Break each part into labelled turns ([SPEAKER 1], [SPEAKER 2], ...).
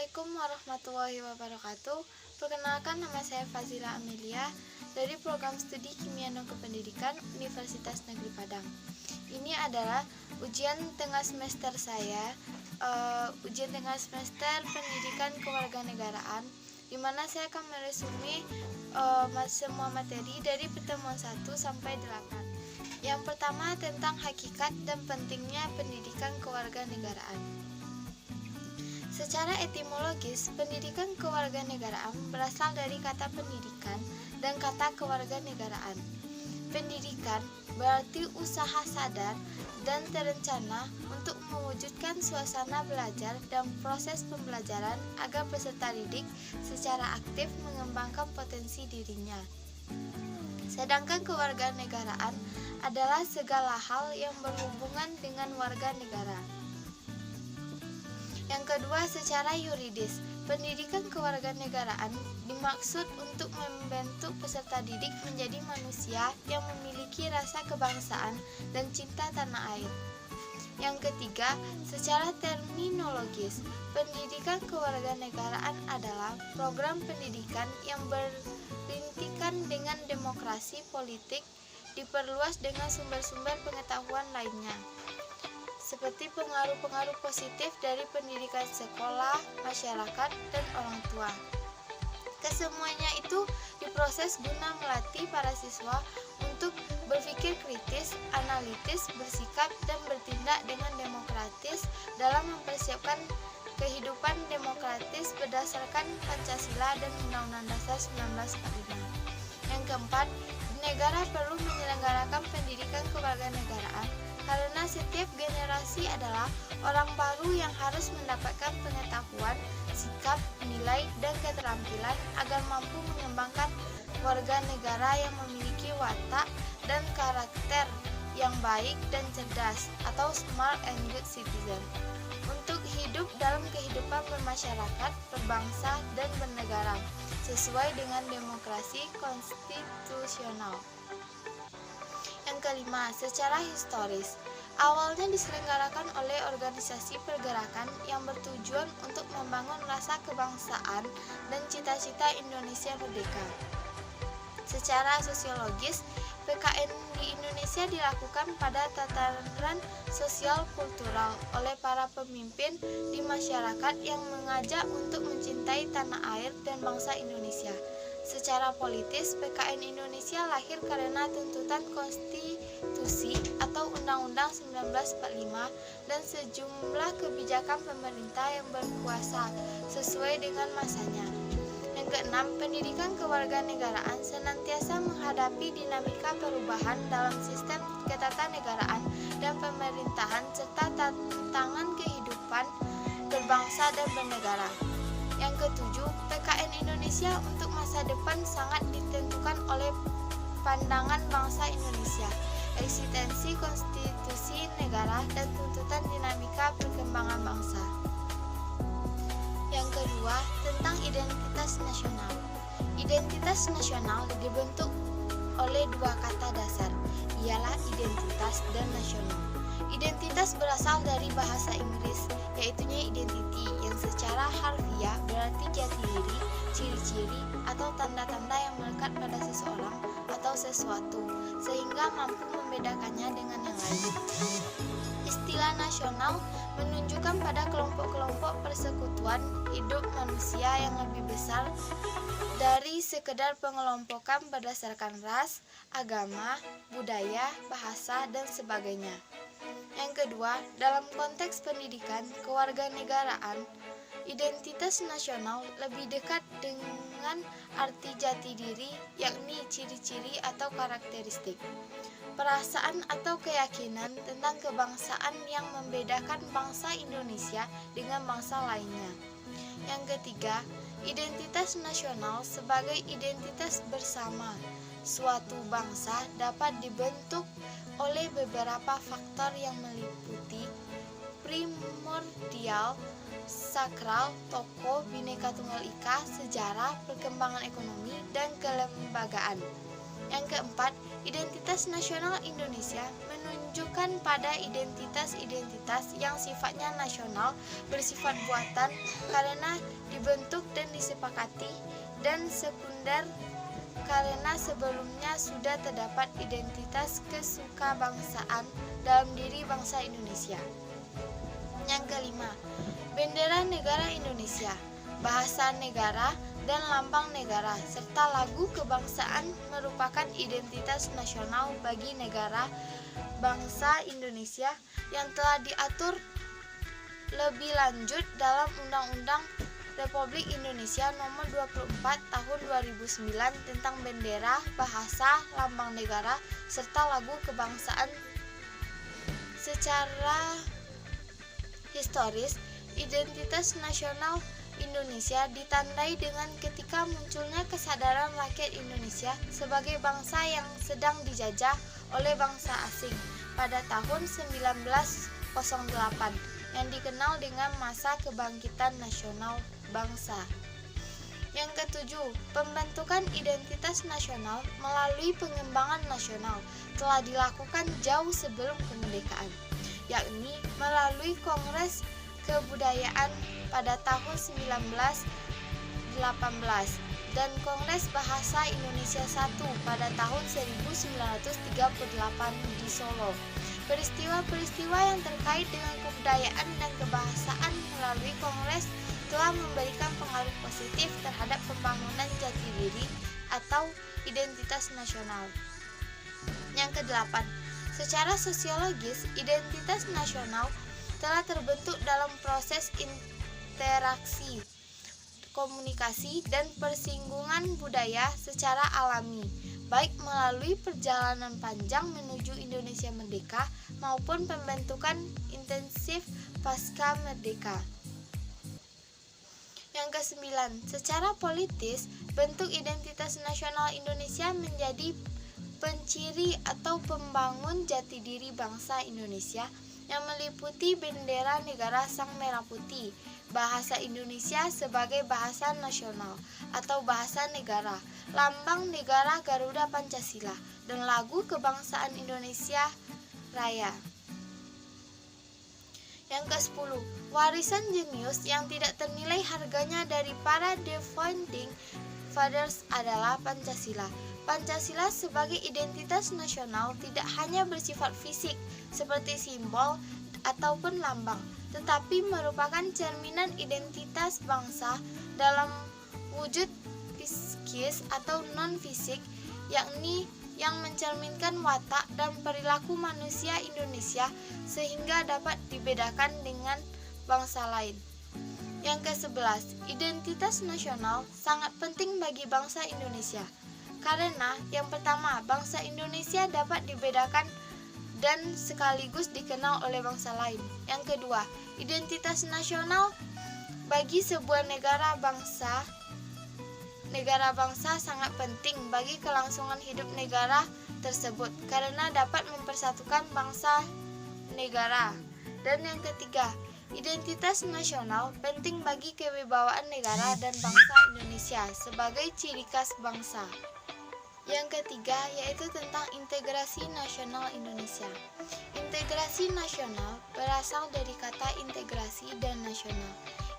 [SPEAKER 1] Assalamualaikum warahmatullahi wabarakatuh. Perkenalkan, nama saya Fazila Amelia dari program studi Kimia dan Kependidikan Universitas Negeri Padang. Ini adalah ujian tengah semester saya, ujian tengah semester Pendidikan Kewarganegaraan, di mana saya akan meresume semua materi dari pertemuan 1 sampai 8. Yang pertama tentang hakikat dan pentingnya pendidikan kewarganegaraan. Secara etimologis, pendidikan kewarganegaraan berasal dari kata pendidikan dan kata kewarganegaraan. Pendidikan berarti usaha sadar dan terencana untuk mewujudkan suasana belajar dan proses pembelajaran agar peserta didik secara aktif mengembangkan potensi dirinya. Sedangkan kewarganegaraan adalah segala hal yang berhubungan dengan warga negara. Yang kedua, secara yuridis, pendidikan kewarganegaraan dimaksud untuk membentuk peserta didik menjadi manusia yang memiliki rasa kebangsaan dan cinta tanah air. Yang ketiga, secara terminologis, pendidikan kewarganegaraan adalah program pendidikan yang berintikan dengan demokrasi politik diperluas dengan sumber-sumber pengetahuan lainnya, seperti pengaruh-pengaruh positif dari pendidikan sekolah, masyarakat, dan orang tua. Kesemuanya itu diproses guna melatih para siswa untuk berpikir kritis, analitis, bersikap, dan bertindak dengan demokratis dalam mempersiapkan kehidupan demokratis berdasarkan Pancasila dan Undang-Undang Dasar 1945. Yang keempat, negara perlu menyelenggarakan pendidikan kewarganegaraan karena setiap generasi adalah orang baru yang harus mendapatkan pengetahuan, sikap, nilai, dan keterampilan agar mampu mengembangkan warga negara yang memiliki watak dan karakter yang baik dan cerdas atau smart and good citizen untuk hidup dalam kehidupan bermasyarakat, berbangsa, dan bernegara sesuai dengan demokrasi konstitusional. Yang kelima, secara historis, awalnya diselenggarakan oleh organisasi pergerakan yang bertujuan untuk membangun rasa kebangsaan dan cita-cita Indonesia merdeka. Secara sosiologis, PKN di Indonesia dilakukan pada tataran sosial kultural oleh para pemimpin di masyarakat yang mengajak untuk mencintai tanah air dan bangsa Indonesia. Secara politis, PKN Indonesia lahir karena tuntutan konstitusi atau Undang-Undang 1945 dan sejumlah kebijakan pemerintah yang berkuasa sesuai dengan masanya. Yang keenam, pendidikan kewarganegaraan senantiasa menghadapi dinamika perubahan dalam sistem ketatanegaraan dan pemerintahan serta tantangan kehidupan berbangsa dan bernegara. Yang ketujuh, PKN Indonesia untuk masa depan sangat ditentukan oleh pandangan bangsa Indonesia, eksistensi konstitusi negara, dan tuntutan dinamika perkembangan bangsa. Yang kedua, tentang identitas nasional. Identitas nasional dibentuk oleh dua kata dasar, ialah identitas dan nasional. Identitas berasal dari bahasa Inggris, yaitunya identity, yang secara harfiah berarti jati diri, ciri-ciri, atau tanda-tanda yang melekat pada seseorang atau sesuatu, sehingga mampu membedakannya dengan yang lain. Istilah nasional menunjukkan pada kelompok-kelompok persekutuan hidup manusia yang lebih besar dari sekedar pengelompokan berdasarkan ras, agama, budaya, bahasa, dan sebagainya. Yang kedua, dalam konteks pendidikan kewarganegaraan, identitas nasional lebih dekat dengan arti jati diri, yakni ciri-ciri atau karakteristik, perasaan atau keyakinan tentang kebangsaan yang membedakan bangsa Indonesia dengan bangsa lainnya. Yang ketiga, identitas nasional sebagai identitas bersama suatu bangsa dapat dibentuk oleh beberapa faktor yang meliputi primordial, sakral, tokoh, Bhinneka Tunggal Ika, sejarah, perkembangan ekonomi, dan kelembagaan. Yang keempat, identitas nasional Indonesia menunjukkan pada identitas-identitas yang sifatnya nasional bersifat buatan karena dibentuk dan disepakati, dan sekunder karena sebelumnya sudah terdapat identitas kesukabangsaan dalam diri bangsa Indonesia. Yang kelima, bendera negara Indonesia, bahasa negara, dan lambang negara, serta lagu kebangsaan merupakan identitas nasional bagi negara bangsa Indonesia yang telah diatur lebih lanjut dalam Undang-Undang Republik Indonesia Nomor 24 Tahun 2009 tentang bendera, bahasa, lambang negara, serta lagu kebangsaan. Secara historis, identitas nasional Indonesia ditandai dengan ketika munculnya kesadaran rakyat Indonesia sebagai bangsa yang sedang dijajah oleh bangsa asing pada tahun 1908 yang dikenal dengan masa kebangkitan nasional bangsa. Yang ketujuh, pembentukan identitas nasional melalui pengembangan nasional telah dilakukan jauh sebelum kemerdekaan, yakni melalui Kongres Kebudayaan pada tahun 1918 dan Kongres Bahasa Indonesia I pada tahun 1938 di Solo. Peristiwa-peristiwa yang terkait dengan kebudayaan dan kebahasaan melalui Kongres telah memberikan pengaruh positif terhadap pembangunan jati diri atau identitas nasional. Yang kedelapan, secara sosiologis, identitas nasional telah terbentuk dalam proses interaksi, komunikasi, dan persinggungan budaya secara alami, baik melalui perjalanan panjang menuju Indonesia merdeka maupun pembentukan intensif pasca merdeka. Yang kesembilan, secara politis, bentuk identitas nasional Indonesia menjadi penciri atau pembangun jati diri bangsa Indonesia yang meliputi bendera negara Sang Merah Putih, bahasa Indonesia sebagai bahasa nasional atau bahasa negara, lambang negara Garuda Pancasila, dan lagu kebangsaan Indonesia Raya. Yang ke-10, warisan jenius yang tidak ternilai harganya dari para The Founding Fathers adalah Pancasila. Pancasila sebagai identitas nasional tidak hanya bersifat fisik seperti simbol ataupun lambang, tetapi merupakan cerminan identitas bangsa dalam wujud psikis atau non-fisik, yakni yang mencerminkan watak dan perilaku manusia Indonesia sehingga dapat dibedakan dengan bangsa lain. Yang ke-11, identitas nasional sangat penting bagi bangsa Indonesia. Karena yang pertama, bangsa Indonesia dapat dibedakan dan sekaligus dikenal oleh bangsa lain. Yang kedua, identitas nasional bagi sebuah negara bangsa sangat penting bagi kelangsungan hidup negara tersebut karena dapat mempersatukan bangsa negara. Dan yang ketiga, identitas nasional penting bagi kewibawaan negara dan bangsa Indonesia sebagai ciri khas bangsa. Yang ketiga yaitu tentang integrasi nasional Indonesia. Integrasi nasional berasal dari kata integrasi dan nasional.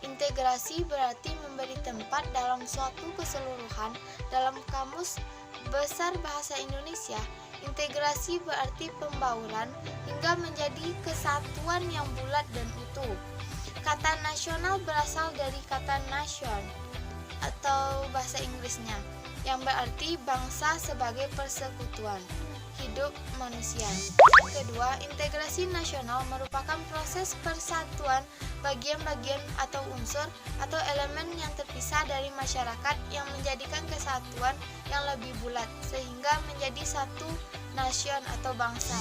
[SPEAKER 1] Integrasi berarti memberi tempat dalam suatu keseluruhan. Dalam Kamus Besar Bahasa Indonesia, integrasi berarti pembauran hingga menjadi kesatuan yang bulat dan utuh. Kata nasional berasal dari kata nation atau bahasa Inggrisnya, yang berarti bangsa sebagai persekutuan hidup manusia. Kedua, integrasi nasional merupakan proses persatuan bagian-bagian atau unsur atau elemen yang terpisah dari masyarakat yang menjadikan kesatuan yang lebih bulat sehingga menjadi satu nation atau bangsa.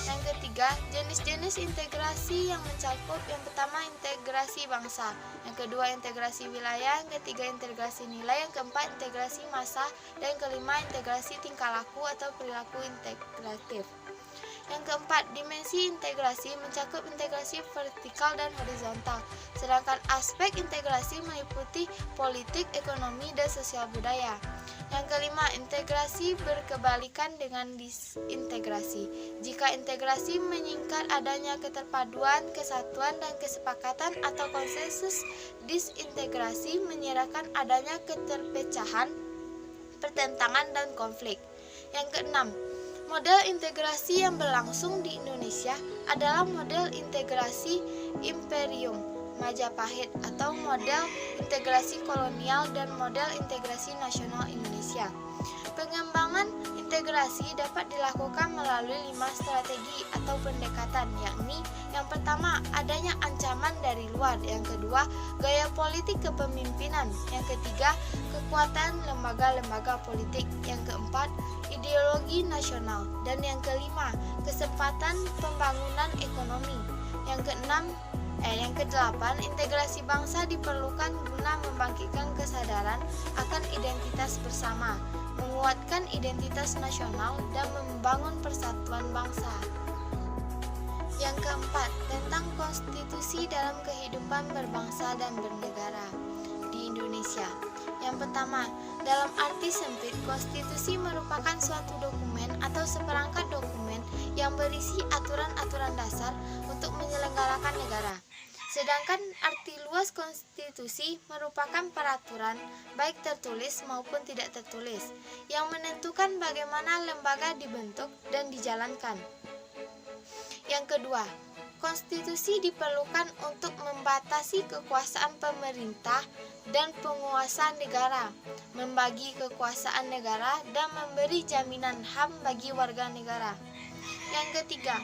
[SPEAKER 1] Yang ketiga, jenis-jenis integrasi yang mencakup yang pertama integrasi bangsa, yang kedua integrasi wilayah, yang ketiga integrasi nilai, yang keempat integrasi massa, dan yang kelima integrasi tingkah laku atau perilaku integratif. Yang keempat, dimensi integrasi mencakup integrasi vertikal dan horizontal, sedangkan aspek integrasi meliputi politik, ekonomi, dan sosial budaya. Yang kelima, integrasi berkebalikan dengan disintegrasi. Jika integrasi menyingkat adanya keterpaduan, kesatuan, dan kesepakatan atau konsensus, disintegrasi menyerahkan adanya keterpecahan, pertentangan, dan konflik. Yang keenam, model integrasi yang berlangsung di Indonesia adalah model integrasi Imperium Majapahit atau model integrasi kolonial dan model integrasi nasional Indonesia. Pengembangan integrasi dapat dilakukan melalui 5 strategi atau pendekatan, yakni yang pertama, adanya ancaman dari luar, yang kedua, gaya politik kepemimpinan, yang ketiga, kekuatan lembaga-lembaga politik, yang keempat, ideologi nasional, dan yang kelima, kesempatan pembangunan ekonomi. Yang kedelapan, integrasi bangsa diperlukan guna membangkitkan kesadaran akan identitas bersama, menguatkan identitas nasional, dan membangun persatuan bangsa. Yang keempat, tentang konstitusi dalam kehidupan berbangsa dan bernegara di Indonesia. Yang pertama, dalam arti sempit, konstitusi merupakan suatu dokumen atau seperangkat dokumen yang berisi aturan-aturan dasar untuk menyelenggarakan negara. Sedangkan arti luas konstitusi merupakan peraturan, baik tertulis maupun tidak tertulis, yang menentukan bagaimana lembaga dibentuk dan dijalankan. Yang kedua, konstitusi diperlukan untuk membatasi kekuasaan pemerintah dan penguasa negara, membagi kekuasaan negara, dan memberi jaminan HAM bagi warga negara. Yang ketiga,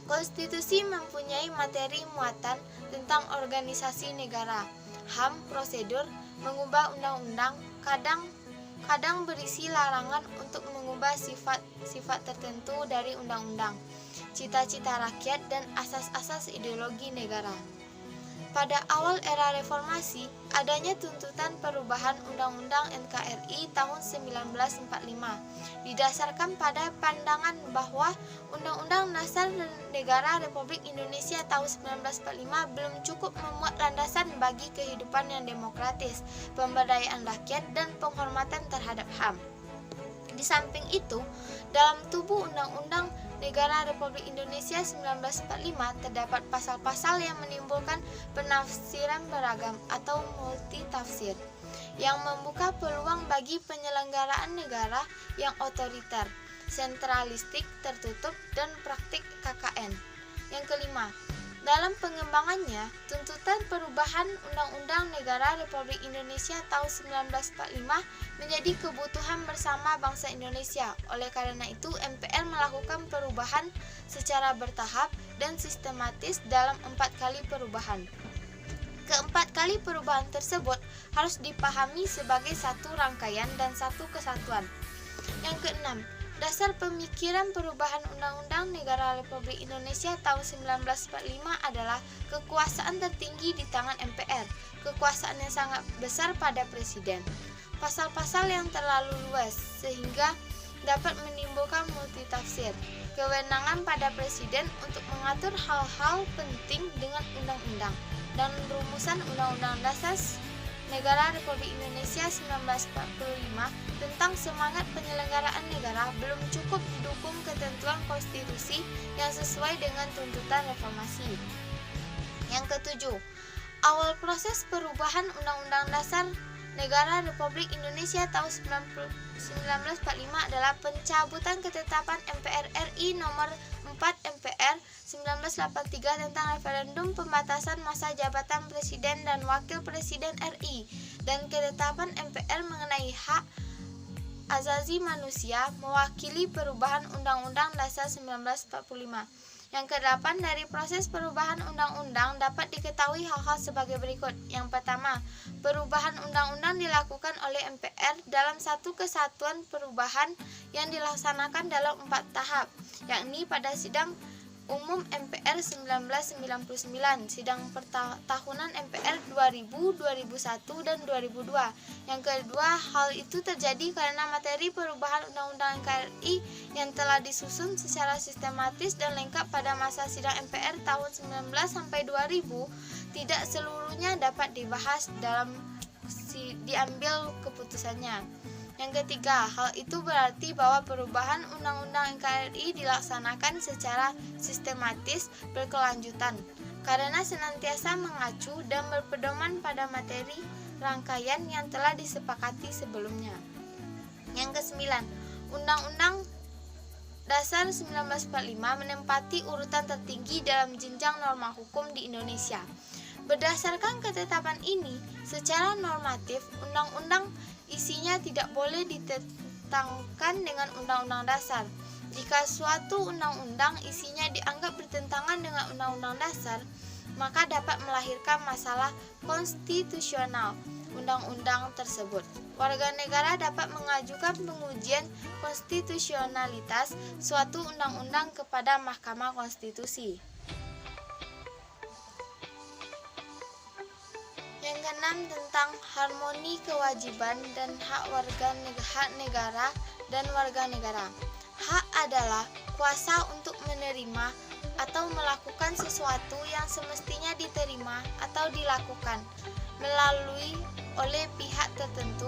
[SPEAKER 1] konstitusi mempunyai materi muatan tentang organisasi negara, HAM, prosedur, mengubah undang-undang, kadang berisi larangan untuk mengubah sifat tertentu dari undang-undang, cita-cita rakyat, dan asas-asas ideologi negara. Pada awal era reformasi, adanya tuntutan perubahan Undang-Undang NKRI tahun 1945, didasarkan pada pandangan bahwa Undang-Undang Dasar Negara Republik Indonesia tahun 1945 belum cukup memuat landasan bagi kehidupan yang demokratis, pemberdayaan rakyat, dan penghormatan terhadap HAM. Di samping itu, dalam tubuh Undang-Undang Negara Republik Indonesia 1945 terdapat pasal-pasal yang menimbulkan penafsiran beragam atau multitafsir, yang membuka peluang bagi penyelenggaraan negara yang otoriter, sentralistik, tertutup, dan praktik KKN. Yang kelima, dalam pengembangannya, tuntutan perubahan Undang-Undang Negara Republik Indonesia tahun 1945 menjadi kebutuhan bersama bangsa Indonesia. Oleh karena itu, MPR melakukan perubahan secara bertahap dan sistematis dalam 4 kali perubahan. Keempat kali perubahan tersebut harus dipahami sebagai satu rangkaian dan satu kesatuan. Yang keenam, dasar pemikiran perubahan Undang-Undang Negara Republik Indonesia tahun 1945 adalah kekuasaan tertinggi di tangan MPR, kekuasaan yang sangat besar pada Presiden. Pasal-pasal yang terlalu luas sehingga dapat menimbulkan multitafsir, kewenangan pada Presiden untuk mengatur hal-hal penting dengan undang-undang, dan rumusan Undang-Undang Dasar Negara Republik Indonesia 1945 tentang semangat penyelenggaraan negara belum cukup didukung ketentuan konstitusi yang sesuai dengan tuntutan reformasi. Yang ketujuh, awal proses perubahan Undang-Undang Dasar Negara Republik Indonesia tahun 1945 adalah pencabutan ketetapan MPR RI nomor 4 MPR 1983 tentang referendum pembatasan masa jabatan Presiden dan Wakil Presiden RI, dan ketetapan MPR mengenai hak asasi manusia mewakili perubahan Undang-Undang Dasar 1945. Yang kedelapan, dari proses perubahan undang-undang dapat diketahui hal-hal sebagai berikut. Yang pertama, perubahan undang-undang dilakukan oleh MPR dalam satu kesatuan perubahan yang dilaksanakan dalam 4 tahap, yakni pada sidang umum MPR 1999, sidang tahunan MPR 2000, 2001, dan 2002. Yang kedua, hal itu terjadi karena materi perubahan Undang-Undang NKRI yang telah disusun secara sistematis dan lengkap pada masa sidang MPR tahun 19 sampai 2000 tidak seluruhnya dapat dibahas dalam diambil keputusannya. Yang ketiga, hal itu berarti bahwa perubahan Undang-Undang NKRI dilaksanakan secara sistematis berkelanjutan karena senantiasa mengacu dan berpedoman pada materi rangkaian yang telah disepakati sebelumnya. Yang kesembilan, Undang-Undang Dasar 1945 menempati urutan tertinggi dalam jenjang norma hukum di Indonesia. Berdasarkan ketetapan ini, secara normatif, undang-undang isinya tidak boleh ditentangkan dengan undang-undang dasar. Jika suatu undang-undang isinya dianggap bertentangan dengan undang-undang dasar, maka dapat melahirkan masalah konstitusional undang-undang tersebut. Warga negara dapat mengajukan pengujian konstitusionalitas suatu undang-undang kepada Mahkamah Konstitusi. Yang keenam, tentang harmoni kewajiban dan hak negara dan warga negara. Hak adalah kuasa untuk menerima atau melakukan sesuatu yang semestinya diterima atau dilakukan melalui oleh pihak tertentu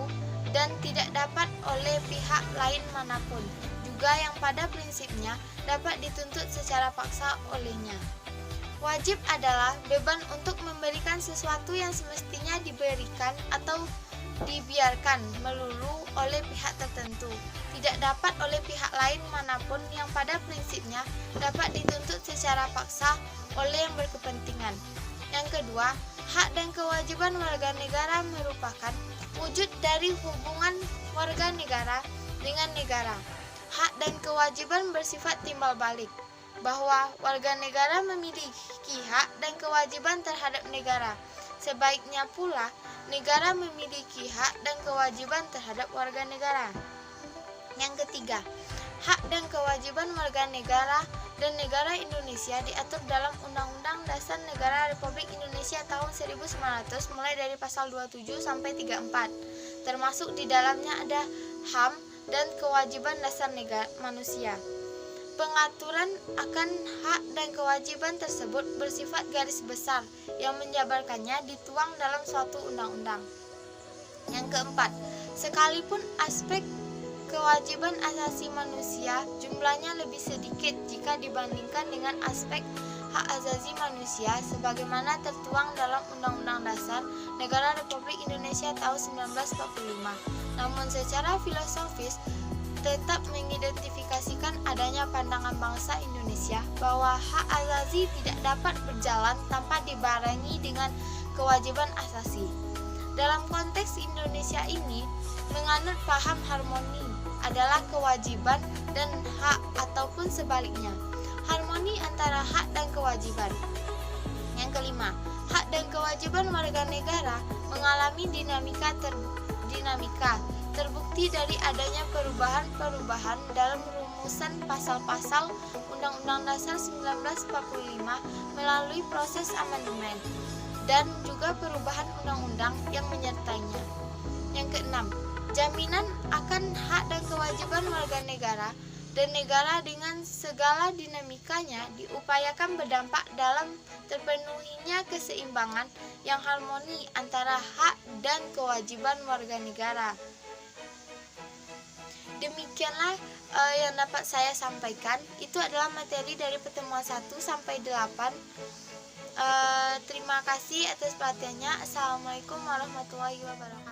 [SPEAKER 1] dan tidak dapat oleh pihak lain manapun, juga yang pada prinsipnya dapat dituntut secara paksa olehnya. Wajib adalah beban untuk memberikan sesuatu yang semestinya diberikan atau dibiarkan melulu oleh pihak tertentu, tidak dapat oleh pihak lain manapun yang pada prinsipnya dapat dituntut secara paksa oleh yang berkepentingan. Yang kedua, hak dan kewajiban warga negara merupakan wujud dari hubungan warga negara dengan negara. Hak dan kewajiban bersifat timbal balik, bahwa warga negara memiliki hak dan kewajiban terhadap negara. Sebaiknya pula, negara memiliki hak dan kewajiban terhadap warga negara. Yang ketiga, hak dan kewajiban warga negara dan negara Indonesia diatur dalam Undang-Undang Dasar Negara Republik Indonesia tahun 1900 mulai dari pasal 27 sampai 34. Termasuk di dalamnya ada HAM dan kewajiban dasar manusia. Pengaturan akan hak dan kewajiban tersebut bersifat garis besar yang menjabarkannya dituang dalam suatu undang-undang. Yang keempat, sekalipun aspek kewajiban asasi manusia jumlahnya lebih sedikit jika dibandingkan dengan aspek hak asasi manusia sebagaimana tertuang dalam Undang-Undang Dasar Negara Republik Indonesia tahun 1945. Namun secara filosofis tetap mengidentifikasikan adanya pandangan bangsa Indonesia bahwa hak asasi tidak dapat berjalan tanpa dibarengi dengan kewajiban asasi. Dalam konteks Indonesia ini, menganut paham harmoni adalah kewajiban dan hak ataupun sebaliknya. Harmoni antara hak dan kewajiban. Yang kelima, hak dan kewajiban warga negara mengalami dinamika terbukti dari adanya perubahan-perubahan dalam rumusan pasal-pasal Undang-Undang Dasar 1945 melalui proses amandemen dan juga perubahan undang-undang yang menyertainya. Yang keenam, jaminan akan hak dan kewajiban warga negara dan negara dengan segala dinamikanya diupayakan berdampak dalam terpenuhinya keseimbangan yang harmoni antara hak dan kewajiban warga negara. Demikianlah yang dapat saya sampaikan. Itu adalah materi dari pertemuan 1 sampai 8. Terima kasih atas perhatiannya. Assalamualaikum warahmatullahi wabarakatuh.